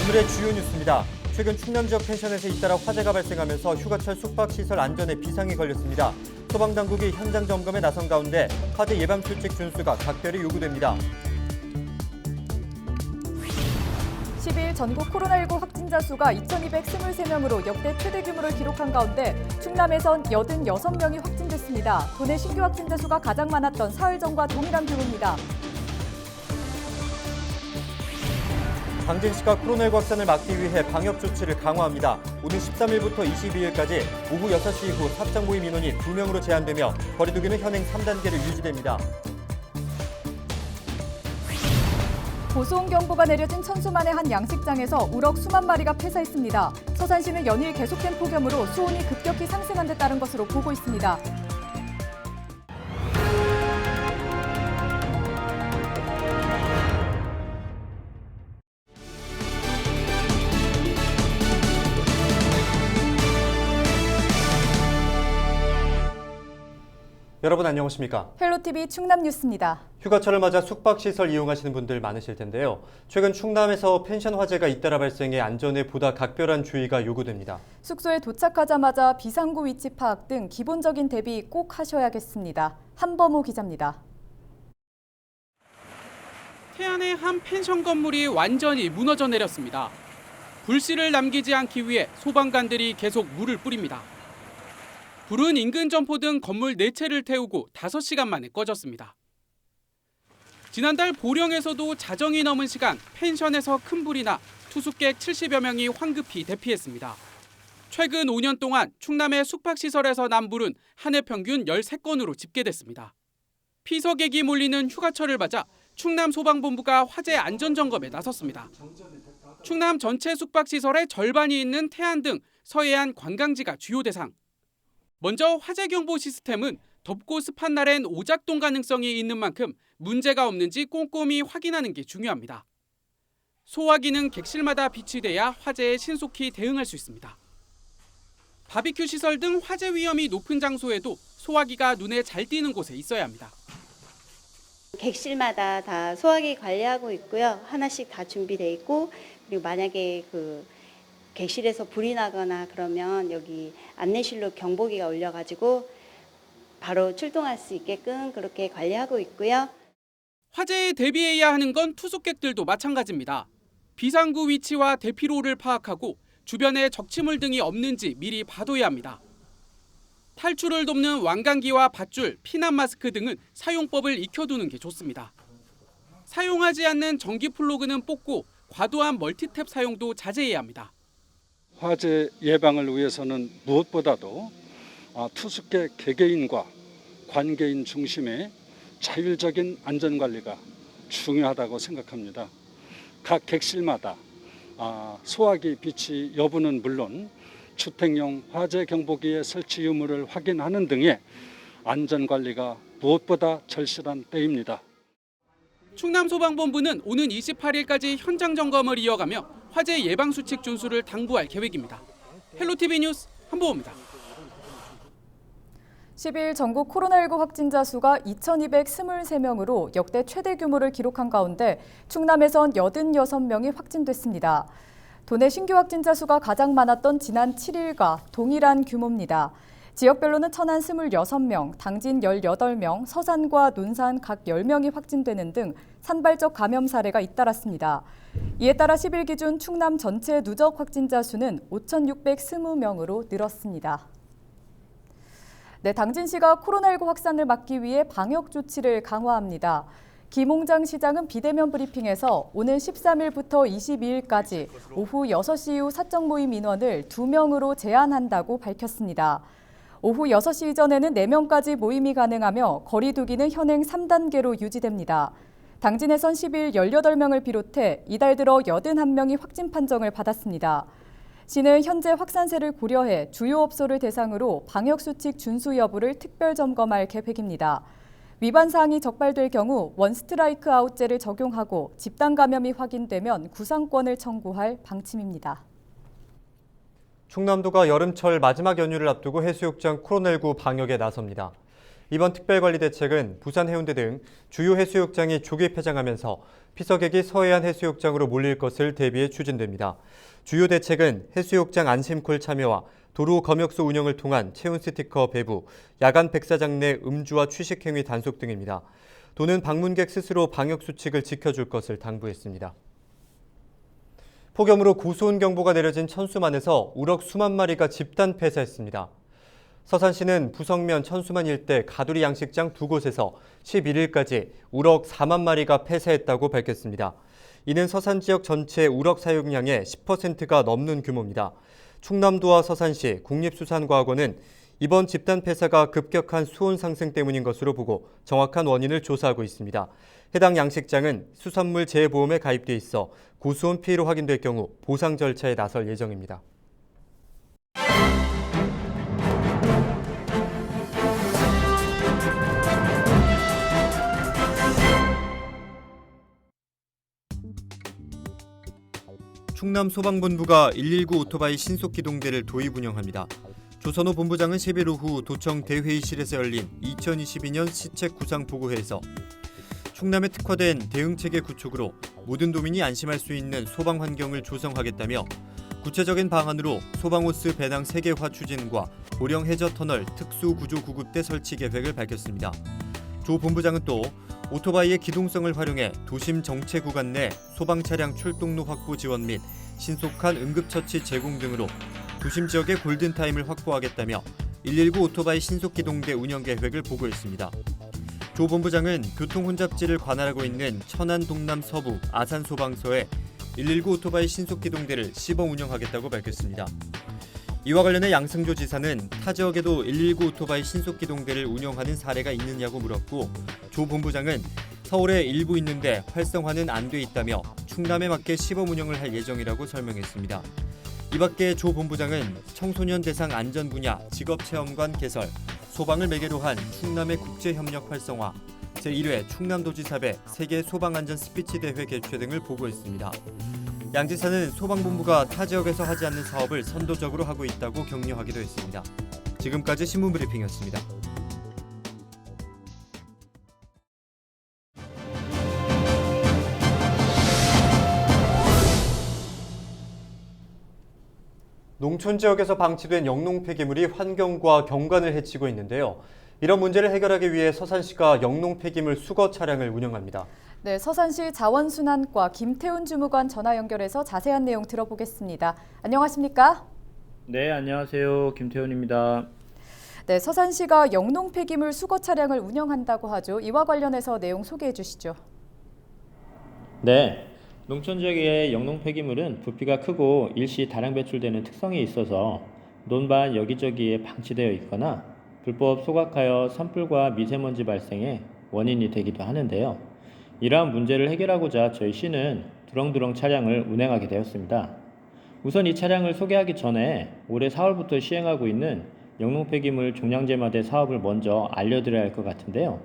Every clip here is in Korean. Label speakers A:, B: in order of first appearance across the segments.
A: 오늘의 주요 뉴스입니다. 최근 충남 지역 펜션에서 잇따라 화재가 발생하면서 휴가철 숙박시설 안전에 비상이 걸렸습니다. 소방당국이 현장 점검에 나선 가운데 화재 예방 수칙 준수가 각별히 요구됩니다.
B: 10일 전국 코로나19 확진자 수가 2,223명으로 역대 최대 규모를 기록한 가운데 충남에선 86명이 확진됐습니다. 도내 신규 확진자 수가 가장 많았던 사흘 전과 동일한 규모입니다.
A: 당진시가 코로나19 확산을 막기 위해 방역 조치를 강화합니다. 오는 13일부터 22일까지 오후 6시 이후 사적 모임 인원이 2명으로 제한되며 거리 두기는 현행 3단계로 유지됩니다.
B: 고소홍 경보가 내려진 천수만의 한 양식장에서 우럭 수만 마리가 폐사했습니다. 서산시는 연일 계속된 폭염으로 수온이 급격히 상승한 데 따른 것으로 보고 있습니다.
A: 여러분 안녕하십니까?
B: 헬로티비 충남 뉴스입니다.
A: 휴가철을 맞아 숙박시설 이용하시는 분들 많으실 텐데요. 최근 충남에서 펜션 화재가 잇따라 발생해 안전에 보다 각별한 주의가 요구됩니다.
B: 숙소에 도착하자마자 비상구 위치 파악 등 기본적인 대비 꼭 하셔야겠습니다. 한범호 기자입니다.
C: 태안의 한 펜션 건물이 완전히 무너져 내렸습니다. 불씨를 남기지 않기 위해 소방관들이 계속 물을 뿌립니다. 불은 인근 점포 등 건물 4채를 태우고 5시간 만에 꺼졌습니다. 지난달 보령에서도 자정이 넘은 시간 펜션에서 큰 불이 나 투숙객 70여 명이 황급히 대피했습니다. 최근 5년 동안 충남의 숙박시설에서 난 불은 한 해 평균 13건으로 집계됐습니다. 피서객이 몰리는 휴가철을 맞아 충남 소방본부가 화재 안전점검에 나섰습니다. 충남 전체 숙박시설의 절반이 있는 태안 등 서해안 관광지가 주요 대상. 먼저 화재 경보 시스템은 덥고 습한 날엔 오작동 가능성이 있는 만큼 문제가 없는지 꼼꼼히 확인하는 게 중요합니다. 소화기는 객실마다 비치돼야 화재에 신속히 대응할 수 있습니다. 바비큐 시설 등 화재 위험이 높은 장소에도 소화기가 눈에 잘 띄는 곳에 있어야 합니다.
D: 객실마다 다 소화기 관리하고 있고요. 하나씩 다 준비돼 있고, 그리고 만약에 객실에서 불이 나거나 그러면 여기 안내실로 경보기가 울려가지고 바로 출동할 수 있게끔 그렇게 관리하고 있고요.
C: 화재에 대비해야 하는 건 투숙객들도 마찬가지입니다. 비상구 위치와 대피로를 파악하고 주변에 적치물 등이 없는지 미리 봐둬야 합니다. 탈출을 돕는 왕관기와 밧줄, 피난 마스크 등은 사용법을 익혀두는 게 좋습니다. 사용하지 않는 전기 플러그는 뽑고 과도한 멀티탭 사용도 자제해야 합니다.
E: 화재 예방을 위해서는 무엇보다도 투숙객 개개인과 관계인 중심의 자율적인 안전관리가 중요하다고 생각합니다. 각 객실마다 소화기 비치 여부는 물론 주택용 화재 경보기의 설치 유무를 확인하는 등의 안전관리가 무엇보다 절실한 때입니다.
C: 충남소방본부는 오는 28일까지 현장 점검을 이어가며 화재 예방 수칙 준수를 당부할 계획입니다. 헬로티비 뉴스 한보호입니다.
B: 10일 전국 코로나19 확진자 수가 2,223명으로 역대 최대 규모를 기록한 가운데 충남에선 86명이 확진됐습니다. 도내 신규 확진자 수가 가장 많았던 지난 7일과 동일한 규모입니다. 지역별로는 천안 26명, 당진 18명, 서산과 논산 각 10명이 확진되는 등 산발적 감염 사례가 잇따랐습니다. 이에 따라 10일 기준 충남 전체 누적 확진자 수는 5,620명으로 늘었습니다. 네, 당진시가 코로나19 확산을 막기 위해 방역 조치를 강화합니다. 김홍장 시장은 비대면 브리핑에서 오는 13일부터 22일까지 오후 6시 이후 사적 모임 인원을 2명으로 제한한다고 밝혔습니다. 오후 6시 이전에는 4명까지 모임이 가능하며 거리 두기는 현행 3단계로 유지됩니다. 당진에선 10일 18명을 비롯해 이달 들어 81명이 확진 판정을 받았습니다. 시는 현재 확산세를 고려해 주요 업소를 대상으로 방역수칙 준수 여부를 특별 점검할 계획입니다. 위반 사항이 적발될 경우 원스트라이크 아웃제를 적용하고 집단 감염이 확인되면 구상권을 청구할 방침입니다.
A: 충남도가 여름철 마지막 연휴를 앞두고 해수욕장 코로나19 방역에 나섭니다. 이번 특별관리대책은 부산 해운대 등 주요 해수욕장이 조기 폐장하면서 피서객이 서해안 해수욕장으로 몰릴 것을 대비해 추진됩니다. 주요 대책은 해수욕장 안심콜 참여와 도로 검역소 운영을 통한 체온 스티커 배부, 야간 백사장 내 음주와 취식행위 단속 등입니다. 도는 방문객 스스로 방역수칙을 지켜줄 것을 당부했습니다. 폭염으로 고수온 경보가 내려진 천수만에서 우럭 수만 마리가 집단 폐사했습니다. 서산시는 부성면 천수만 일대 가두리 양식장 두 곳에서 11일까지 우럭 4만 마리가 폐사했다고 밝혔습니다. 이는 서산 지역 전체 우럭 사육량의 10%가 넘는 규모입니다. 충남도와 서산시, 국립수산과학원은 이번 집단 폐사가 급격한 수온 상승 때문인 것으로 보고 정확한 원인을 조사하고 있습니다. 해당 양식장은 수산물 재해보험에 가입돼 있어 고수온 피해로 확인될 경우 보상 절차에 나설 예정입니다. 충남 소방본부가 119 오토바이 신속기동대를 도입 운영합니다. 조선호 본부장은 10일 오후 도청 대회의실에서 열린 2022년 시책 구상 보고회에서 충남에 특화된 대응체계 구축으로 모든 도민이 안심할 수 있는 소방 환경을 조성하겠다며 구체적인 방안으로 소방호스 배낭 3개화 추진과 보령 해저터널 특수구조구급대 설치 계획을 밝혔습니다. 조 본부장은 또 오토바이의 기동성을 활용해 도심 정체 구간 내 소방 차량 출동로 확보 지원 및 신속한 응급처치 제공 등으로 도심 지역의 골든타임을 확보하겠다며 119 오토바이 신속기동대 운영 계획을 보고했습니다. 조 본부장은 교통 혼잡지를 관할하고 있는 천안 동남 서부 아산소방서에 119 오토바이 신속기동대를 시범 운영하겠다고 밝혔습니다. 이와 관련해 양승조 지사는 타 지역에도 119 오토바이 신속기동대를 운영하는 사례가 있느냐고 물었고 조 본부장은 서울에 일부 있는데 활성화는 안 돼 있다며 충남에 맞게 시범 운영을 할 예정이라고 설명했습니다. 이 밖에 조 본부장은 청소년 대상 안전 분야 직업체험관 개설, 소방을 매개로 한 충남의 국제협력 활성화, 제1회 충남도지사배 세계 소방안전 스피치 대회 개최 등을 보고했습니다. 양 지사는 소방본부가 타 지역에서 하지 않는 사업을 선도적으로 하고 있다고 격려하기도 했습니다. 지금까지 신문브리핑이었습니다. 농촌 지역에서 방치된 영농 폐기물이 환경과 경관을 해치고 있는데요. 이런 문제를 해결하기 위해 서산시가 영농 폐기물 수거 차량을 운영합니다.
B: 네, 서산시 자원순환과 김태훈 주무관 전화 연결해서 자세한 내용 들어보겠습니다. 안녕하십니까?
F: 네, 안녕하세요. 김태훈입니다.
B: 네, 서산시가 영농 폐기물 수거 차량을 운영한다고 하죠. 이와 관련해서 내용 소개해 주시죠.
F: 네, 농촌 지역의 영농 폐기물은 부피가 크고 일시 다량 배출되는 특성이 있어서 논밭 여기저기에 방치되어 있거나 불법 소각하여 산불과 미세먼지 발생에 원인이 되기도 하는데요. 이러한 문제를 해결하고자 저희 시는 두렁두렁 차량을 운행하게 되었습니다. 우선 이 차량을 소개하기 전에 올해 4월부터 시행하고 있는 영농 폐기물 종량제마대 사업을 먼저 알려드려야 할 것 같은데요.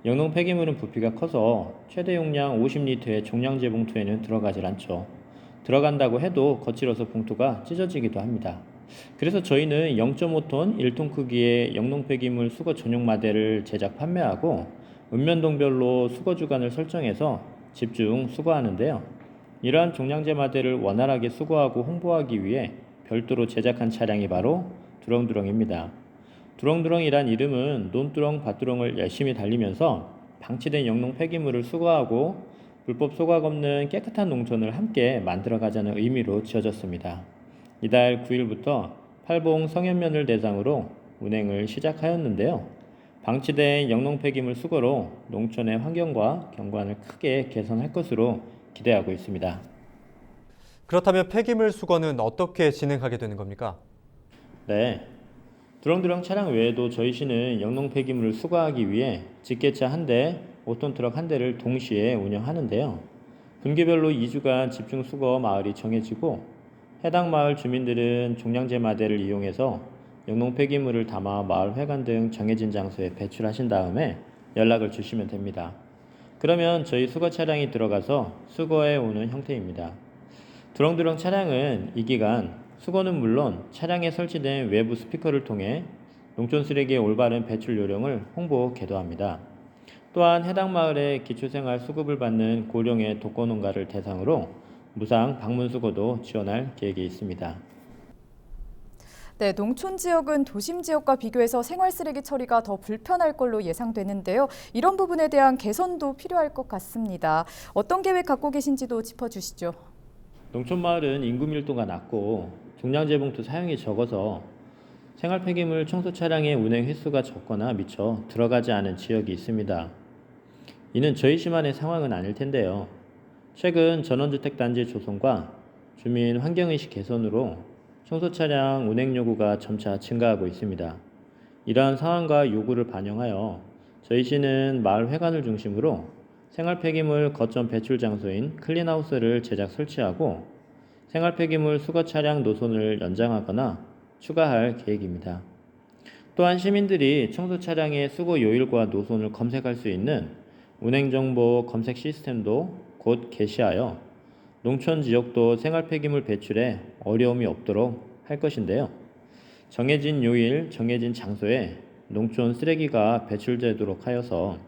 F: 영농 폐기물은 부피가 커서 최대 용량 50리터의 종량제 봉투에는 들어가질 않죠. 들어간다고 해도 거칠어서 봉투가 찢어지기도 합니다. 그래서 저희는 0.5톤 1톤 크기의 영농 폐기물 수거 전용 마대를 제작 판매하고 읍면동별로 수거 주간을 설정해서 집중 수거하는데요. 이러한 종량제 마대를 원활하게 수거하고 홍보하기 위해 별도로 제작한 차량이 바로 두렁두렁입니다. 두렁두렁이란 이름은 논두렁, 밭두렁을 열심히 달리면서 방치된 영농 폐기물을 수거하고 불법 소각 없는 깨끗한 농촌을 함께 만들어가자는 의미로 지어졌습니다. 이달 9일부터 팔봉 성현면을 대상으로 운행을 시작하였는데요. 방치된 영농 폐기물 수거로 농촌의 환경과 경관을 크게 개선할 것으로 기대하고 있습니다.
A: 그렇다면 폐기물 수거는 어떻게 진행하게 되는 겁니까?
F: 네, 두렁두렁 차량 외에도 저희 시는 영농 폐기물을 수거하기 위해 직계차 1대, 5톤 트럭 1대를 동시에 운영하는데요. 분기별로 2주간 집중 수거 마을이 정해지고 해당 마을 주민들은 종량제 마대를 이용해서 영농 폐기물을 담아 마을 회관 등 정해진 장소에 배출하신 다음에 연락을 주시면 됩니다. 그러면 저희 수거 차량이 들어가서 수거해 오는 형태입니다. 두렁두렁 차량은 이 기간 수거는 물론 차량에 설치된 외부 스피커를 통해 농촌 쓰레기의 올바른 배출 요령을 홍보 계도합니다. 또한 해당 마을에 기초생활 수급을 받는 고령의 독거농가를 대상으로 무상 방문 수거도 지원할 계획이 있습니다.
B: 네, 농촌 지역은 도심 지역과 비교해서 생활 쓰레기 처리가 더 불편할 걸로 예상되는데요. 이런 부분에 대한 개선도 필요할 것 같습니다. 어떤 계획 갖고 계신지도 짚어주시죠.
F: 농촌 마을은 인구 밀도가 낮고 종량제 봉투 사용이 적어서 생활 폐기물 청소 차량의 운행 횟수가 적거나 미처 들어가지 않은 지역이 있습니다. 이는 저희 시만의 상황은 아닐 텐데요. 최근 전원주택 단지 조성과 주민 환경의식 개선으로 청소 차량 운행 요구가 점차 증가하고 있습니다. 이러한 상황과 요구를 반영하여 저희 시는 마을 회관을 중심으로 생활 폐기물 거점 배출 장소인 클린하우스를 제작 설치하고 생활 폐기물 수거 차량 노선을 연장하거나 추가할 계획입니다. 또한 시민들이 청소 차량의 수거 요일과 노선을 검색할 수 있는 운행정보 검색 시스템도 곧 개시하여 농촌 지역도 생활 폐기물 배출에 어려움이 없도록 할 것인데요. 정해진 요일, 정해진 장소에 농촌 쓰레기가 배출되도록 하여서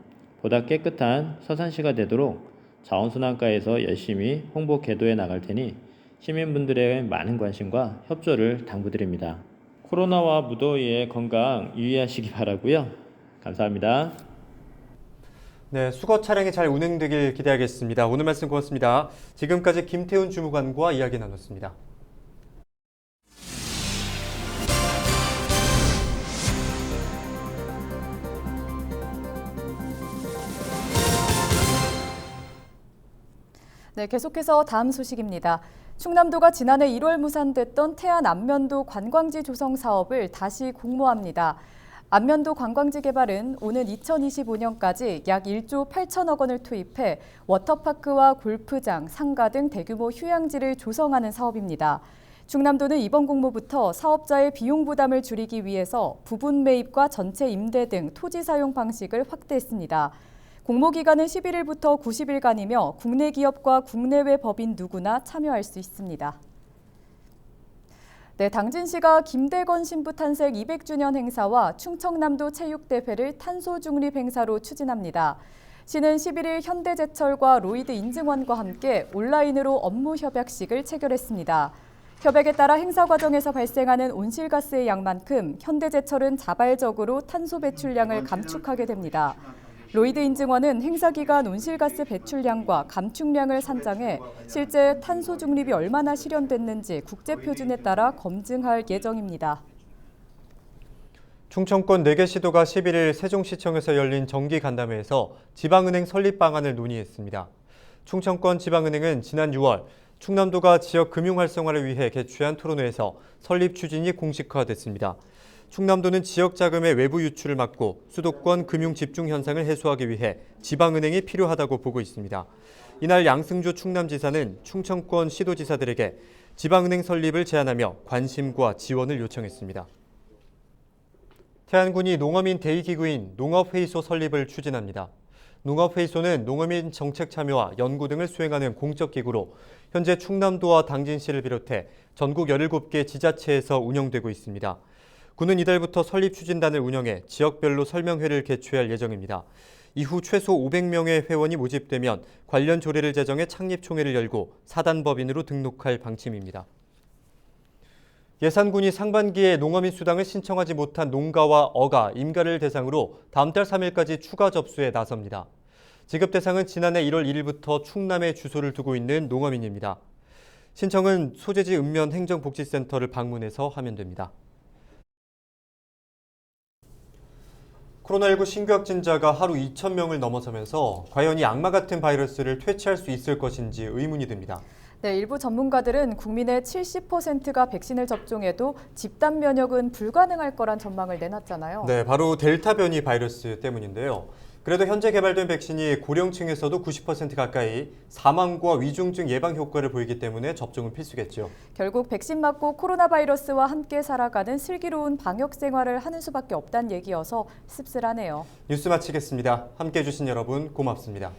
F: 보다 깨끗한 서산시가 되도록 자원순환과에서 열심히 홍보 계도해 나갈 테니 시민분들의 많은 관심과 협조를 당부드립니다. 코로나와 무더위에 건강 유의하시기 바라고요. 감사합니다.
A: 네, 수거 차량이 잘 운행되길 기대하겠습니다. 오늘 말씀 고맙습니다. 지금까지 김태훈 주무관과 이야기 나눴습니다.
B: 네, 계속해서 다음 소식입니다. 충남도가 지난해 1월 무산됐던 태안 안면도 관광지 조성 사업을 다시 공모합니다. 안면도 관광지 개발은 오는 2025년까지 약 1조 8천억 원을 투입해 워터파크와 골프장, 상가 등 대규모 휴양지를 조성하는 사업입니다. 충남도는 이번 공모부터 사업자의 비용 부담을 줄이기 위해서 부분 매입과 전체 임대 등 토지 사용 방식을 확대했습니다. 공모 기간은 11일부터 90일간이며 국내 기업과 국내외 법인 누구나 참여할 수 있습니다. 네, 당진시가 김대건 신부 탄생 200주년 행사와 충청남도 체육대회를 탄소 중립 행사로 추진합니다. 시는 11일 현대제철과 로이드 인증원과 함께 온라인으로 업무 협약식을 체결했습니다. 협약에 따라 행사 과정에서 발생하는 온실가스의 양만큼 현대제철은 자발적으로 탄소 배출량을 감축하게 됩니다. 로이드 인증원은 행사 기간 온실가스 배출량과 감축량을 산정해 실제 탄소 중립이 얼마나 실현됐는지 국제 표준에 따라 검증할 예정입니다.
A: 충청권 4개 시도가 11일 세종시청에서 열린 정기 간담회에서 지방은행 설립 방안을 논의했습니다. 충청권 지방은행은 지난 6월 충남도가 지역 금융 활성화를 위해 개최한 토론회에서 설립 추진이 공식화됐습니다. 충남도는 지역 자금의 외부 유출을 막고 수도권 금융 집중 현상을 해소하기 위해 지방은행이 필요하다고 보고 있습니다. 이날 양승조 충남지사는 충청권 시도지사들에게 지방은행 설립을 제안하며 관심과 지원을 요청했습니다. 태안군이 농어민 대의기구인 농업회의소 설립을 추진합니다. 농업회의소는 농어민 정책 참여와 연구 등을 수행하는 공적기구로 현재 충남도와 당진시를 비롯해 전국 17개 지자체에서 운영되고 있습니다. 군은 이달부터 설립 추진단을 운영해 지역별로 설명회를 개최할 예정입니다. 이후 최소 500명의 회원이 모집되면 관련 조례를 제정해 창립총회를 열고 사단법인으로 등록할 방침입니다. 예산군이 상반기에 농어민 수당을 신청하지 못한 농가와 어가, 임가를 대상으로 다음 달 3일까지 추가 접수에 나섭니다. 지급 대상은 지난해 1월 1일부터 충남에 주소를 두고 있는 농어민입니다. 신청은 소재지 읍면 행정복지센터를 방문해서 하면 됩니다. 코로나19 신규 확진자가 하루 2,000명을 넘어서면서 과연 이 악마 같은 바이러스를 퇴치할 수 있을 것인지 의문이 듭니다.
B: 네, 일부 전문가들은 국민의 70%가 백신을 접종해도 집단 면역은 불가능할 거란 전망을 내놨잖아요.
A: 네, 바로 델타 변이 바이러스 때문인데요. 그래도 현재 개발된 백신이 고령층에서도 90% 가까이 사망과 위중증 예방 효과를 보이기 때문에 접종은 필수겠죠.
B: 결국 백신 맞고 코로나 바이러스와 함께 살아가는 슬기로운 방역 생활을 하는 수밖에 없다는 얘기여서 씁쓸하네요.
A: 뉴스 마치겠습니다. 함께해 주신 여러분 고맙습니다.